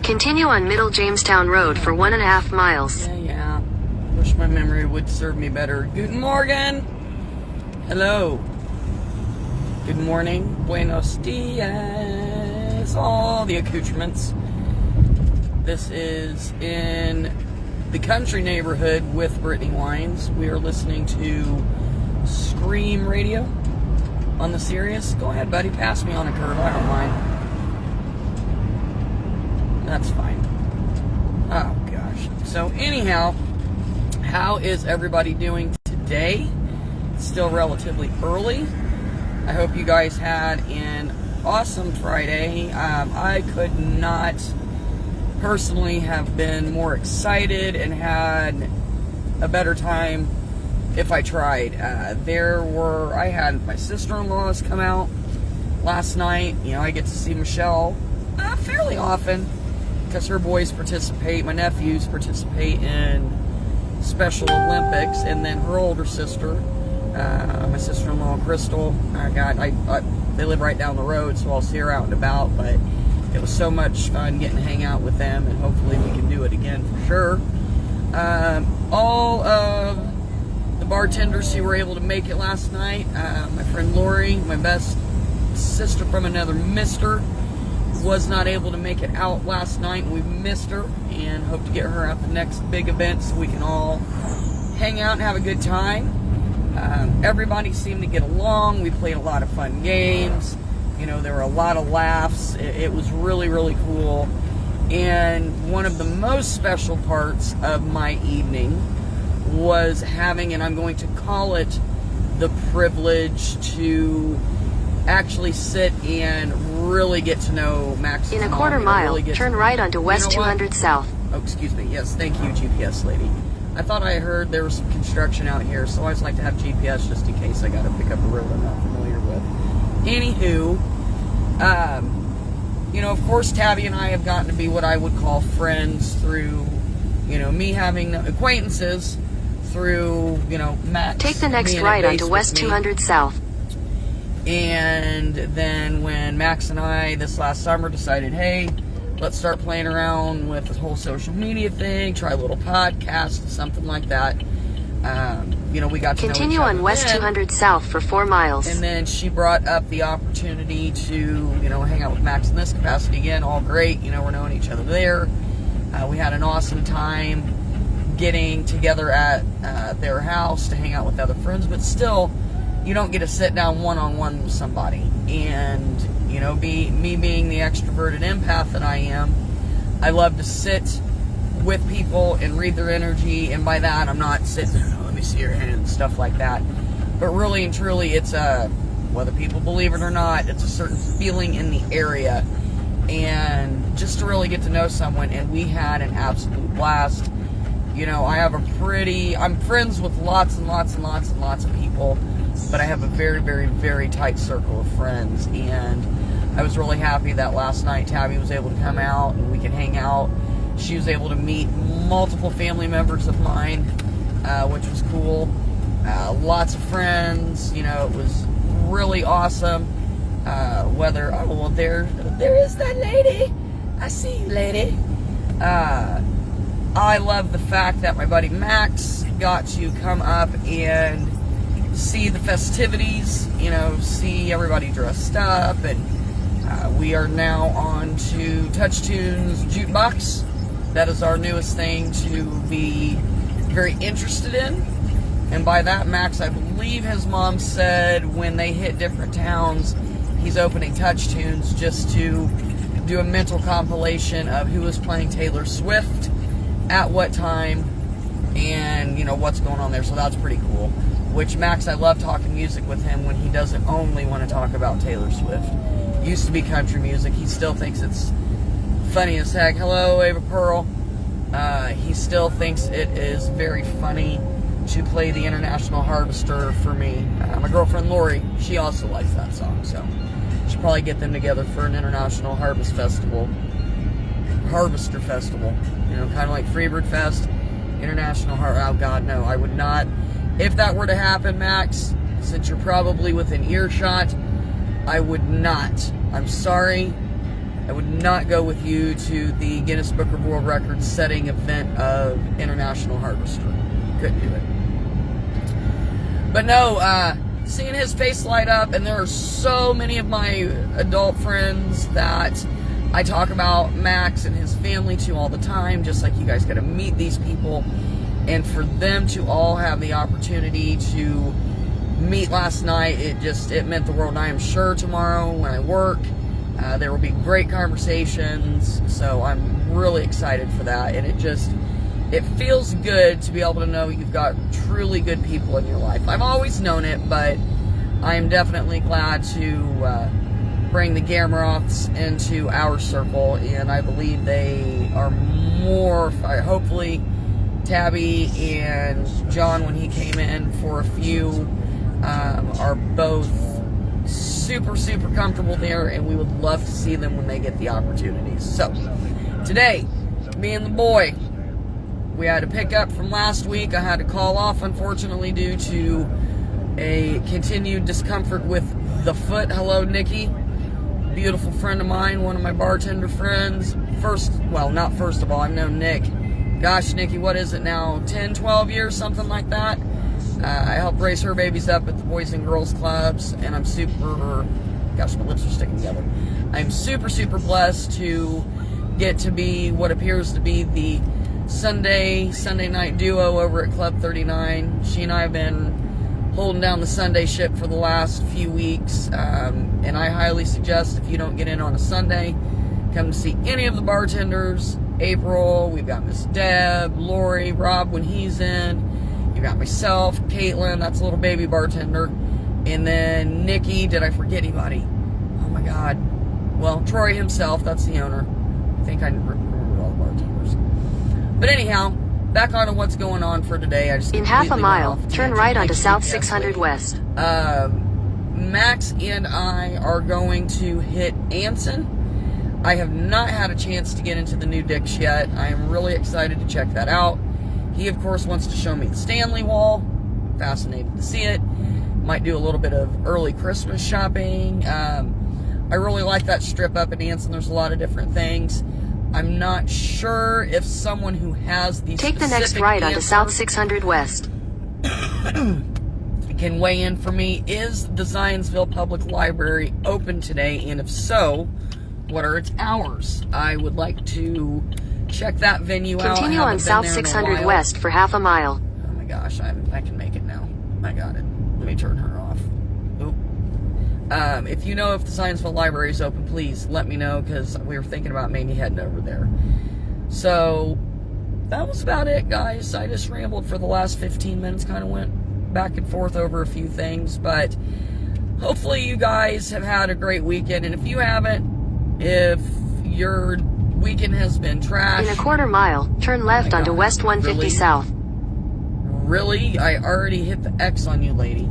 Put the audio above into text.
Continue on Middle Jamestown Road for 1.5 miles. Yeah. Wish my memory would serve me better. Guten Morgen. Hello. Good morning. Buenos dias. All the accoutrements. This is in the country neighborhood with Britiany Wines. We are listening to Scream Radio on the Sirius. Go ahead, buddy. Pass me on a curve. I don't mind. That's fine. Oh, gosh. So, anyhow, how is everybody doing today? It's still relatively early. I hope you guys had an awesome Friday. I could not personally have been more excited and had a better time if I tried. I had my sister-in-laws come out last night. You know, I get to see Michelle fairly often because her boys participate, my nephews participate in Special Olympics, and then her older sister, my sister-in-law Crystal, they live right down the road, so I'll see her out and about, but it was so much fun getting to hang out with them, and hopefully we can do it again for sure. All of the bartenders who were able to make it last night, my friend Lori, my best sister from another mister, was not able to make it out last night. We missed her and hope to get her at the next big event so we can all hang out and have a good time. Everybody seemed to get along. We played a lot of fun games. You know, there were a lot of laughs. It was really, really cool. And one of the most special parts of my evening was having, and I'm going to call it the privilege to actually sit and really get to know Max. In a quarter mile, turn right onto West 200 South. Oh, excuse me. Yes, thank you, GPS lady. I thought I heard there was some construction out here, so I always like to have GPS just in case I got to pick up a road I'm not familiar with. Anywho, you know, of course, Tabby and I have gotten to be what I would call friends through, you know, me having acquaintances through, you know, Max. Take the next right onto West 200 South. And then when Max and I this last summer decided, hey, let's start playing around with the whole social media thing, try a little podcast, something like that. You know, we got to Continue know each other on West 200 South for 4 miles. And then she brought up the opportunity to, you know, hang out with Max in this capacity again. All great. You know, we're knowing each other there. We had an awesome time getting together at their house to hang out with other friends, but still, you don't get to sit down one-on-one with somebody. And, you know, me being the extroverted empath that I am, I love to sit with people and read their energy, and by that, I'm not sitting there, let me see your hand, stuff like that. But really and truly, it's whether people believe it or not, it's a certain feeling in the area. And just to really get to know someone, and we had an absolute blast. You know, I'm friends with lots and lots and lots and lots of people, but I have a very, very, very tight circle of friends, and I was really happy that last night Tabby was able to come out and we could hang out. She was able to meet multiple family members of mine, which was cool. Lots of friends, you know, it was really awesome. There is that lady. I see you, lady. I love the fact that my buddy Max got to come up and see the festivities, you know, see everybody dressed up, and we are now on to Touch Tunes Jukebox. That is our newest thing to be very interested in. And by that, Max, I believe his mom said when they hit different towns, he's opening Touch Tunes just to do a mental compilation of who is playing Taylor Swift at what time, and, you know, what's going on there. So that's pretty cool. Which, Max, I love talking music with him when he doesn't only want to talk about Taylor Swift. Used to be country music. He still thinks it's funny as heck. Hello, Ava Pearl. He still thinks it is very funny to play the International Harvester for me. My girlfriend Lori, she also likes that song, so should probably get them together for an International Harvester Festival. You know, kind of like Freebird Fest, International Oh, God, no, I would not. If that were to happen, Max, since you're probably within earshot, I would not. I'm sorry. I would not go with you to the Guinness Book of World Records setting event of International Harvester. Couldn't do it. But no, seeing his face light up, and there are so many of my adult friends that I talk about Max and his family to all the time, just like you guys got to meet these people, and for them to all have the opportunity to meet last night, it meant the world. And I am sure tomorrow when I work, there will be great conversations, so I'm really excited for that, and it feels good to be able to know you've got truly good people in your life. I've always known it, but I am definitely glad to bring the Gameroths into our circle, and I believe they are more, hopefully Tabby and John, when he came in for a few, are both super, super comfortable there, and we would love to see them when they get the opportunities. So, today, me and the boy, we had to pick up from last week. I had to call off, unfortunately, due to a continued discomfort with the foot. Hello, Nikki. Beautiful friend of mine, one of my bartender friends. Not first of all, I've known Nick. Gosh, Nikki, what is it now? 10, 12 years, something like that? I helped raise her babies up at the Boys and Girls Clubs, and I'm gosh, my lips are sticking together. I'm super, super blessed to get to be what appears to be the Sunday night duo over at Club 39. She and I have been holding down the Sunday ship for the last few weeks, and I highly suggest, if you don't get in on a Sunday, come to see any of the bartenders. April, we've got Miss Deb, Lori, Rob when he's in. You got myself, Caitlin, that's a little baby bartender, and then Nikki. Did I forget anybody? Oh my God. Well, Troy himself, that's the owner. I think I remember all the bartenders. But anyhow, back on to what's going on for today. In half a mile, turn right onto South 600 West. Max and I are going to hit Anson. I have not had a chance to get into the new Dick's yet. I am really excited to check that out. He, of course, wants to show me the Stanley Wall. Fascinated to see it. Might do a little bit of early Christmas shopping. I really like that strip up in Anson. There's a lot of different things. I'm not sure if someone who has these Take the next right onto South 600 West. Can weigh in for me. Is the Zionsville Public Library open today? And if so, what are its hours? I would like to check that venue out. Continue on South 600 West for half a mile. Oh my gosh, I can make it now. I got it. Let me turn her off. Oop. If you know if the Zionsville Library is open, please let me know, because we were thinking about maybe heading over there. So, that was about it, guys. I just rambled for the last 15 minutes, kind of went back and forth over a few things, but hopefully you guys have had a great weekend, and if you haven't, if your weekend has been trash... In a quarter mile, turn left onto West 150 South. Really? I already hit the X on you, lady.